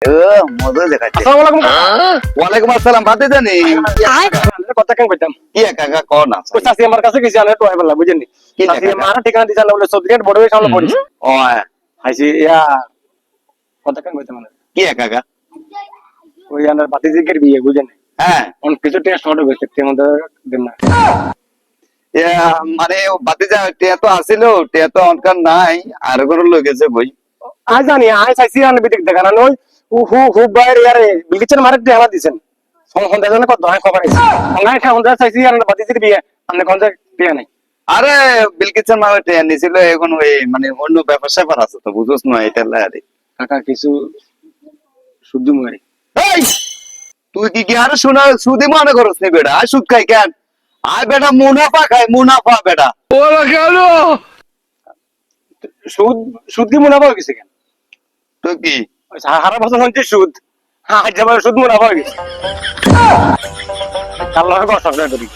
মজা দেখাচ্ছে। আসসালামু আলাইকুম। ওয়ালাইকুম আসসালাম, বাদে জানি কথা কেন কইতাম কি কাকা ক না ওই চাচি আমার কাছে গেছি আমি তো আইবলা বুঝেন নি কি চাচি কাকা? আমার ঠিকানা দিছে না বলে সবগেট বড় হয়ে সামনে পড়িস ও আইছি ইয়া কথা কেন কইতাম না কি কাকা? ওই আমার বাতিজিকের বিয়ে বুঝেন হ্যাঁ অন কিছু টেস্ট অর্ডার করতে তেমন দেন না মানে বাতিজা টিয়া তো আসিল, টিয়া তো অনকার নাই, আর কোনো লোক গেছে বই। আজ জানি আই চাইছি আন বিদিক দেখা না ওই হু হু বাইরে ইয়ারে বিলকিচের মারে দিয়ে হালা দিছেন সমখন দেখা না কত হয় খবর আইছে অনলাইন খাওন যা চাইছি আর বাতিজির বিয়ে আমনে কোন যা বিয়ে নাই আরে বিলকিচের মামা টিয়া নিছিল, এখন ওই মানে অন্য ব্যাপার স্যাপার আছে তো বুঝোস না এটা লাগে। কাকা কিছু শুদ্ধ মরে এই তুই কি আর শোনা সুদি মনে করস নি বেটা? আর সুদ খাই কেন? আর বেটা মুনাফা খায়, মুনাফা বেটা। ওরা কেন সুদ সুদ কি মুনাফা হয়ে গেছে কেন তো কি সারা বছর হচ্ছে সুদ হ্যাঁ যাবার সুদ মুনাফা হয়ে গেছে কাল লাগে কষ্ট করি